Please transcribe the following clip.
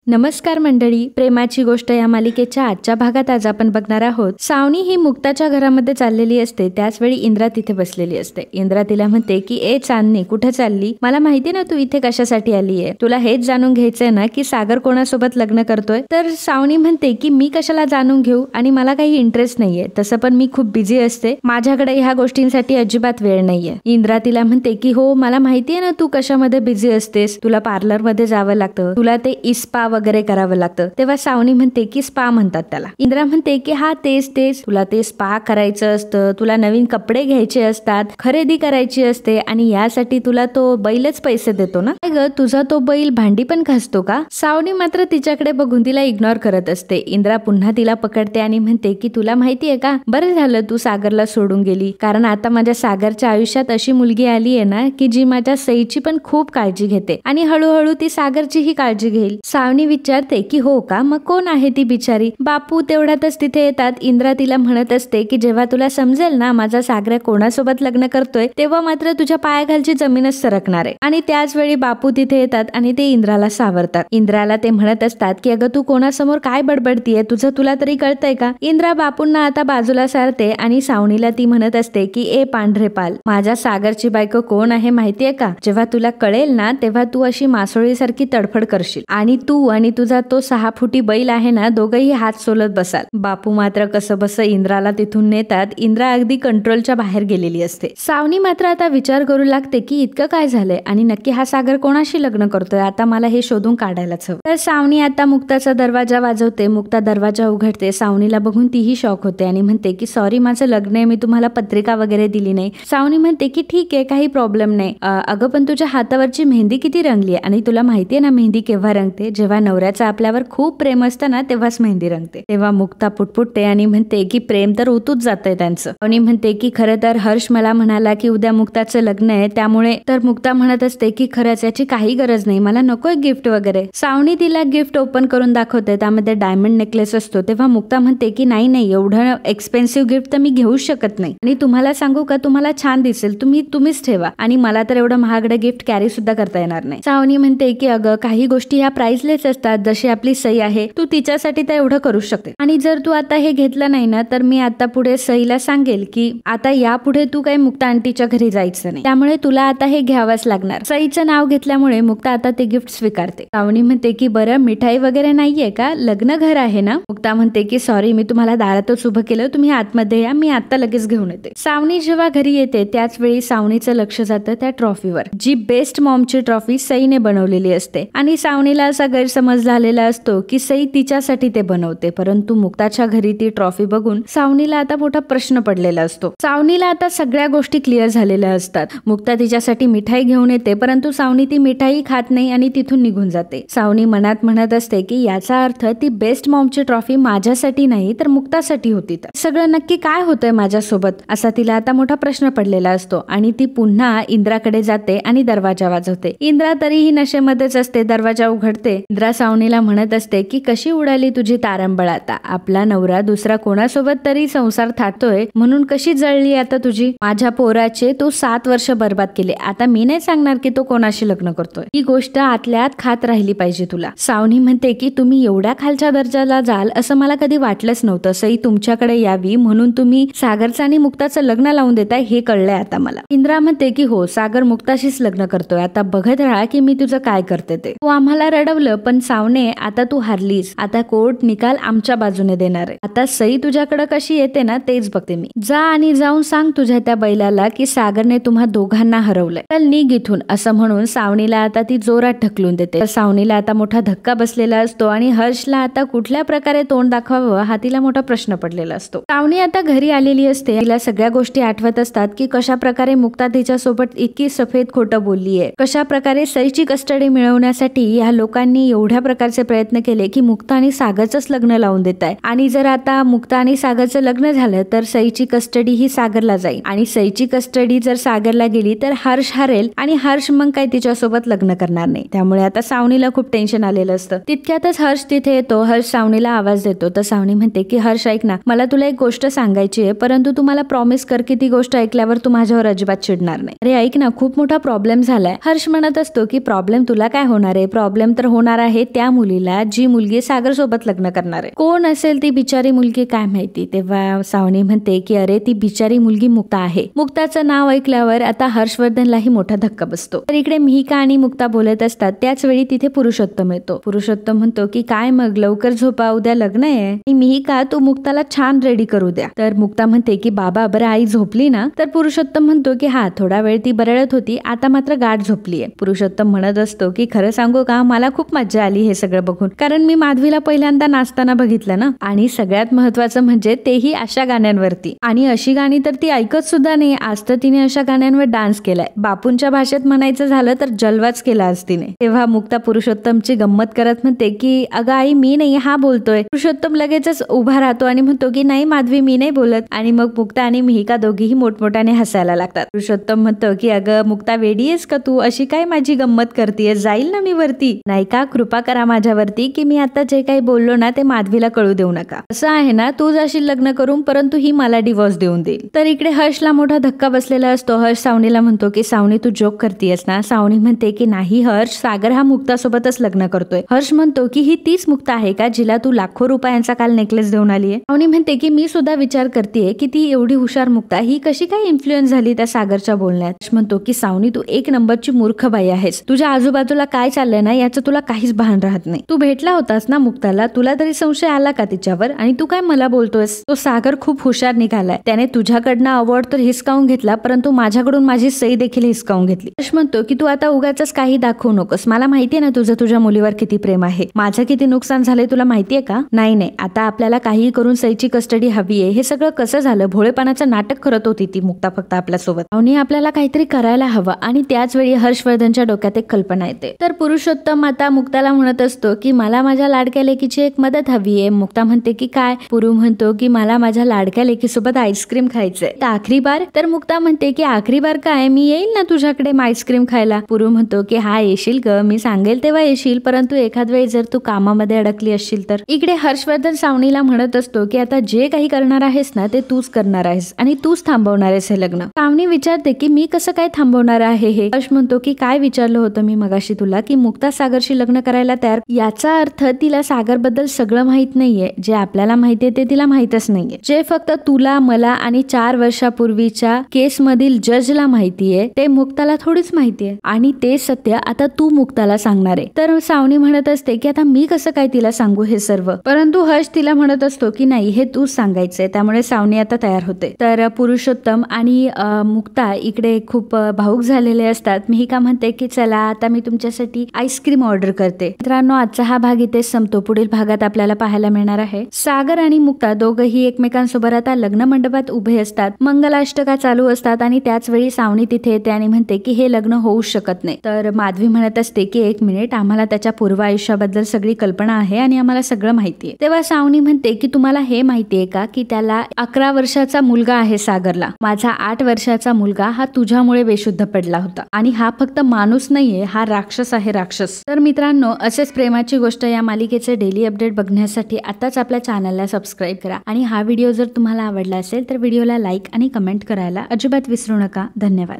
नमस्कार मंडळी, प्रेमाची गोष्ट या मालिकेच्या आजच्या भागात आज आपण बघणार आहोत. सावनी ही मुक्ताच्या घरामध्ये चाललेली असते. त्याचवेळी इंद्रा तिथे बसलेली असते. इंद्रा तिला म्हणते की ए चांदणी, कुठे चालली? मला माहिती ना तू इथे कशासाठी आली आहे. तुला हेच जाणून घ्यायचंय ना की सागर कोणासोबत लग्न करतोय. तर सावनी म्हणते की मी कशाला जाणून घेऊ आणि मला काही इंटरेस्ट नाहीये. तसं पण मी खूप बिझी असते, माझ्याकडे ह्या गोष्टींसाठी अजिबात वेळ नाहीये. इंद्रा तिला म्हणते की हो मला माहितीये ना तू कशामध्ये बिझी असतेस. तुला पार्लर मध्ये जावं लागतं, तुला ते इस्पा वगैरे करावं लागतं. तेव्हा सावनी म्हणते की स्पा म्हणतात त्याला. इंद्रा म्हणते की हा तेच तेच, तुला ते स्पा करायचं असतं, तुला नवीन कपडे घ्यायचे असतात, खरेदी करायची असते आणि यासाठी तुला तो बैलच पैसे देतो ना. ग तुझा तो बैल भांडी पण घासतो का? सावनी मात्र तिच्याकडे बघून तिला इग्नोर करत असते. इंद्रा पुन्हा तिला पकडते आणि म्हणते की तुला माहितीये का, बरं झालं तू सागरला सोडून गेली, कारण आता माझ्या सागरच्या आयुष्यात अशी मुलगी आली आहे ना की जी माझ्या सईची पण खूप काळजी घेते आणि हळूहळू ती सागरचीही काळजी घेईल. सावनी विचारते की हो का, मग कोण आहे ती बिचारी? बापू तेवढ्यातच तिथे येतात. इंद्रा तिला म्हणत असते की जेव्हा तुला समजेल ना माझा सागर कोणासोबत लग्न करतोय तेव्हा मात्र तुझ्या पायाखालची जमीनच सरकणार आहे. आणि त्याच वेळी बापू तिथे येतात आणि ते इंद्राला सावरतात. इंद्राला ते म्हणत असतात की अगं तू कोणासमोर काय बडबडतीये, तुझं तुला तरी कळतंय का? इंद्रा बापूंना आता बाजूला सारते आणि सावनीला ती म्हणत असते की ए पांढरे पाल, माझ्या सागरची बायको कोण आहे माहितीये का? जेव्हा तुला कळेल ना तेव्हा तू अशी मासोळीसारखी तडफड करशील आणि तू आणि तुझा तो 6 फुटी बैल आहे ना दोघंही हात सोलत बसाल. बापू मात्र कसं बस इंद्राला तिथून नेतात. इंद्रा अगदी कंट्रोलच्या बाहेर गेलेली असते. सावनी मात्र आता विचार करू लागते की इतकं काय झालंय आणि नक्की हा सागर कोणाशी लग्न करतोय. आता मला हे शोधून काढायलाच हवं. तर सावनी आता मुक्ताचा दरवाजा वाजवते. मुक्ता दरवाजा उघडते. सावनीला बघून तीही शॉक होते आणि म्हणते की सॉरी माझं लग्न आहे, मी तुम्हाला पत्रिका वगैरे दिली नाही. सावनी म्हणते की ठीक आहे, काही प्रॉब्लेम नाही. अगं पण तुझ्या हातावरची मेहंदी किती रंगली आहे आणि तुला माहितीये ना मेहंदी केव्हा रंगते? जेव्हा नवऱ्याचं आपल्यावर खूप प्रेम असतं ना तेव्हाच मेहंदी रंगते. तेव्हा मुक्ता पुटपुटते आणि म्हणते की प्रेम तर उतूच जातंय त्यांचं. आणि म्हणते की खरं तर हर्ष मला म्हणाला की उद्या मुक्ताचं लग्न आहे, त्यामुळे तर मुक्ता म्हणत असते की खरंच याची काही गरज नाही, मला नकोय गिफ्ट वगैरे. सावनी तिला गिफ्ट ओपन करून दाखवते, त्यामध्ये डायमंड नेकलेस असतो. तेव्हा मुक्ता म्हणते की नाही एवढं एक्सपेन्सिव्ह गिफ्ट तर मी घेऊ शकत नाही आणि तुम्हाला सांगू का, तुम्हाला छान दिसेल, तुम्हीच ठेवा आणि मला तर एवढं महागडं गिफ्ट कॅरी सुद्धा करता येणार नाही. सावनी म्हणते की अगं काही गोष्टी ह्या प्राइसलेस असतात, जशी आपली सई आहे, तू तिच्यासाठी तर एवढं करू शकते आणि जर तू आता हे घेतलं नाही ना तर मी आता पुढे सईला सांगेल की आता यापुढे तू काही मुक्ता आंटीच्या घरी जायचं नाही, त्यामुळे तुला आता हे घ्यावंच लागणार. सईचं नाव घेतल्यामुळे मुक्ता आता ते गिफ्ट स्वीकारते. सावनी म्हणते की बरं मिठाई वगैरे नाहीये का, लग्न घर आहे ना? मुक्ता म्हणते की सॉरी मी तुम्हाला दारातच उभं केलं, तुम्ही आतमध्ये या, मी आता लगेच घेऊन येते. सावनी जेव्हा घरी येते त्याच वेळी सावनीचं लक्ष जातं त्या ट्रॉफीवर, जी बेस्ट मॉमची ट्रॉफी सईने बनवलेली असते आणि सावनीला असा गैरसमज झालेला असतो की सई तिच्यासाठी ते बनवते. परंतु मुक्ताच्या घरी ती ट्रॉफी बघून सावनीला आता मोठा प्रश्न पडलेला असतो. सावनीला आता सगळ्या गोष्टी क्लिअर झालेल्या असतात. मुक्ता तिच्यासाठी मिठाई घेऊन येते, परंतु सावनी ती मिठाई खात नाही आणि तिथून निघून जाते. सावनी मनात म्हणत असते की याचा अर्थ ती बेस्ट मॉमची ट्रॉफी माझ्यासाठी नाही तर मुक्तासाठी होती. तर सगळं नक्की काय होतंय माझ्यासोबत, असा तिला आता मोठा प्रश्न पडलेला असतो आणि ती पुन्हा इंद्राकडे जाते आणि दरवाजा वाजवते. इंद्रा तरीही नशेमध्येच असते. दरवाजा उघडते. इंद्रा सावनीला म्हणत असते की कशी उडाली तुझी तारंबळ आता, आपला नवरा दुसरा कोणासोबत तरी संसार थाटतोय म्हणून कशी जळली आता तुझी. माझ्या पोराचे तू 7 वर्ष बर्बाद केले, आता मी नाही सांगणार की तो कोणाशी लग्न करतोय, ही गोष्ट आतल्या आत खात राहिली पाहिजे तुला. सावनी म्हणते की तुम्ही एवढ्या खालच्या दर्जाला जाल असं मला कधी वाटलंच नव्हतं. सई तुमच्याकडे यावी म्हणून तुम्ही सागरचं आणि मुक्ताचं लग्न लावून देताय हे कळलंय आता मला. इंद्रा म्हणते की हो सागर मुक्ताशीच लग्न करतोय, आता बघत राहा की मी तुझं काय करते ते. तू आम्हाला रडवलं पण सावने आता तू हारलीस, आता कोर्ट निकाल आमच्या बाजूने देणार आहे. आता सई तुझ्याकडे कशी येते ना तेच बघते मी. जा आणि जाऊन सांग तुझ्या त्या बैलाला की सागरने तुम्हा दोघांना हरवलंय, चल निघ इथून, असं म्हणून सावनीला आता ती जोरात ढकलून देते. सावनीला आता मोठा धक्का बसलेला असतो आणि हर्षला आता कुठल्या प्रकारे तोंड दाखवावं हा तिला मोठा प्रश्न पडलेला असतो. सावनी आता घरी आलेली असते. तिला सगळ्या गोष्टी आठवत असतात की कशा प्रकारे मुक्ता तिच्यासोबत इतकी सफेद खोटं बोललीये, कशा प्रकारे सईची कस्टडी मिळवण्यासाठी या लोकांनी एवढ्या प्रकारचे प्रयत्न केले की मुक्ता आणि सागरचंच लग्न लावून देत आहे आणि जर आता मुक्ता आणि सागरचं लग्न झालं तर सईची कस्टडी ही सागरला जाईल आणि सईची कस्टडी जर सागरला गेली तर हर्ष हरेल आणि हर्ष मग काही तिच्यासोबत लग्न करणार नाही. त्यामुळे आता सावनीला खूप टेन्शन आलेलं असतं. तितक्यातच हर्ष तिथे येतो. हर्ष सावनीला आवाज देतो तर सावनी म्हणते की हर्ष ऐक ना, मला तुला एक गोष्ट सांगायची आहे, परंतु तू मला प्रॉमिस कर की ती गोष्ट ऐकल्यावर तू माझ्यावर अजिबात चिडणार नाही. अरे ऐक ना, खूप मोठा प्रॉब्लेम झालाय. हर्ष म्हणत असतो की प्रॉब्लेम तुला काय होणार आहे, प्रॉब्लेम तर होणार आहे आहे त्या मुलीला जी मुलगी सागर सोबत लग्न करणार आहे. कोण असेल ती बिचारी मुलगी काय माहिती. तेव्हा सावनी म्हणते की अरे ती बिचारी मुलगी मुक्ता आहे. मुक्ताचं नाव ऐकल्यावर आता हर्षवर्धनलाही मोठा धक्का बसतो. तर इकडे मिहिका आणि मुक्ता बोलत असतात त्याच वेळी तिथे पुरुषोत्तम येतो. पुरुषोत्तम म्हणतो की काय मग लवकर झोपा, उद्या लग्न आहे. आणि मिहिका तू मुक्ताला छान रेडी करू द्या. तर मुक्ता म्हणते की बाबा बरं आई झोपली ना. तर पुरुषोत्तम म्हणतो की हा थोडा वेळ ती बरळत होती, आता मात्र गाठ झोपलीये. पुरुषोत्तम म्हणत असतो की खरं सांगू का मला खूप मज्जा आली हे सगळं बघून, कारण मी माधवीला पहिल्यांदा नाचताना बघितलं ना. आणि सगळ्यात महत्वाचं म्हणजे तेही अशा गाण्यांवरती. आणि अशी गाणी तर ती ऐकत सुद्धा नाही. आज तर तिने अशा गाण्यांवर डान्स केलाय. बापूंच्या भाषेत म्हणायचं झालं तर जलवाच केला आज तिने. तेव्हा मुक्ता पुरुषोत्तमची गंमत करत म्हणते की अगं आई मी नाही हा बोलतोय. पुरुषोत्तम लगेचच उभा राहतो आणि म्हणतो की नाही माधवी मी नाही बोलत. आणि मग मुक्ता आणि मिहिका दोघीही मोठमोठ्याने हसायला लागतात. पुरुषोत्तम म्हणतो की अगं मुक्ता वेडी आहेस का तू, अशी काय माझी गंमत करतेय, जाईल ना मी वरती. नाही का कृपा करा माझ्यावरती की मी आता जे काही बोललो ना ते माधवीला कळू देऊ नका. असं आहे ना तू जाशील लग्न करून परंतु ही मला डिवोर्स देऊन देईल. तर इकडे हर्षला मोठा धक्का बसलेला असतो. हर्ष सावनीला म्हणतो की सावनी तू जोक करतेयस ना. सावनी म्हणते की नाही हर्ष, सागर हा मुक्ता सोबतच लग्न करतोय. हर्ष म्हणतो की ही तीच मुक्ता आहे का जिला तू लाखो रुपयांचा काल नेकलेस देऊन आलीये. सावनी म्हणते की मी सुद्धा विचार करतेय की ती एवढी हुशार मुक्ता ही कशी काय इन्फ्लुएन्स झाली त्या सागरच्या बोलण्यात. हर्ष म्हणतो की सावनी तू एक नंबरची मूर्ख बाई आहेस. तुझ्या आजूबाजूला काय चाललंय ना याचं तुला काहीच भान राहत नाही. तू भेटला होतास ना मुक्ताला, तुला तरी संशय आला का तिच्यावर, आणि तू काय मला बोलतोयस. तो सागर खूप हुशार निघालाय. त्याने तुझ्याकडनं अवॉर्ड तर हिसकावून घेतला परंतु माझ्याकडून माझी सही देखील हिसकावून घेतली. हर्ष म्हणतो की तू आता उगाच काही दाखवू नकोस. मला माहितीये ना तुझ्या मुलीवर किती प्रेम आहे. माझं किती नुकसान झालंय तुला माहितीये का. नाही आता आपल्याला काही करून सईची कस्टडी हवी आहे. हे सगळं कसं झालं, भोळेपणाचं नाटक करत होती ती मुक्ता फक्त आपल्यासोबत. आणि आपल्याला काहीतरी करायला हवं. आणि त्याच वेळी हर्षवर्धनच्या डोक्यात एक कल्पना येते. तर पुरुषोत्तम आता मुक्ताला म्हणत असतो की मला माझ्या लाडक्या लेकीची एक मदत हवी आहे. मुक्ता म्हणते की काय. पुरू म्हणतो की मला माझ्या लाडक्या लेकीसोबत आईस्क्रीम खायचंय. तर आखरी बार. तर मुक्ता म्हणते की आखरी बार काय, मी येईल ना तुझ्याकडे आईस्क्रीम खायला. पुरू म्हणतो की हा येशील ग, मी सांगेल तेव्हा येशील, परंतु एखाद वेळी जर तू कामामध्ये अडकली असशील तर. इकडे हर्षवर्धन सावनीला म्हणत असतो की आता जे काही करणार आहेस ना ते तूच करणार आहेस आणि तूच थांबवणार आहेस हे लग्न. सावनी विचारते की मी कसं काय थांबवणार आहे हे. हर्ष म्हणतो की काय विचारलं होतं मी मगाशी तुला की मुक्ता सागरशी लग्न करायला तयार. याचा अर्थ तिला सागर बद्दल सगळं माहित नाहीये. जे आपल्याला माहितीये ते तिला माहितच नाहीये. जे फक्त तुला मला आणि 4 वर्षापूर्वीच्या केस मधील जजला माहितीये ते मुक्ताला थोडीच माहितीये. आणि ते सत्य आता तू मुक्ताला सांगणार आहे. तर सावनी म्हणत असते की आता मी कसं काय तिला सांगू हे सर्व. परंतु हर्ष तिला म्हणत असतो की नाही हे तूच सांगायचंय. त्यामुळे सावनी आता तयार होते. तर पुरुषोत्तम आणि मुक्ता इकडे खूप भावुक झालेले असतात. मिहिका म्हणते की चला आता मी तुमच्यासाठी आईस्क्रीम ऑर्डर करते. मित्रांनो आजचा हा भाग इथे संपतो. पुढील भागात आपल्याला पाहायला मिळणार आहे सागर आणि मुक्ता दोघंही एकमेकांसोबत आता लग्न मंडपात उभे असतात. मंगलाष्टका चालू असतात आणि त्याच वेळी सावनी तिथे येते आणि म्हणते की हे लग्न होऊ शकत नाही. तर माधवी म्हणत असते की 1 मिनिट, आम्हाला त्याच्या पूर्व आयुष्याबद्दल सगळी कल्पना आहे आणि आम्हाला सगळं माहितीये. तेव्हा सावनी म्हणते की तुम्हाला हे माहितीये का की त्याला 11 वर्षाचा मुलगा आहे सागरला. माझा 8 वर्षाचा मुलगा हा तुझ्यामुळे बेशुद्ध पडला होता. आणि हा फक्त माणूस नाहीये, हा राक्षस आहे, राक्षस. तर मित्रांनो असेच प्रेमाची गोष्ट या मालिकेचे डेली अपडेट बघण्यासाठी आताच आपल्या चॅनलला सबस्क्राईब करा. आणि हा व्हिडिओ जर तुम्हाला आवडला असेल तर व्हिडिओला लाईक आणि कमेंट करायला अजिबात विसरू नका. धन्यवाद.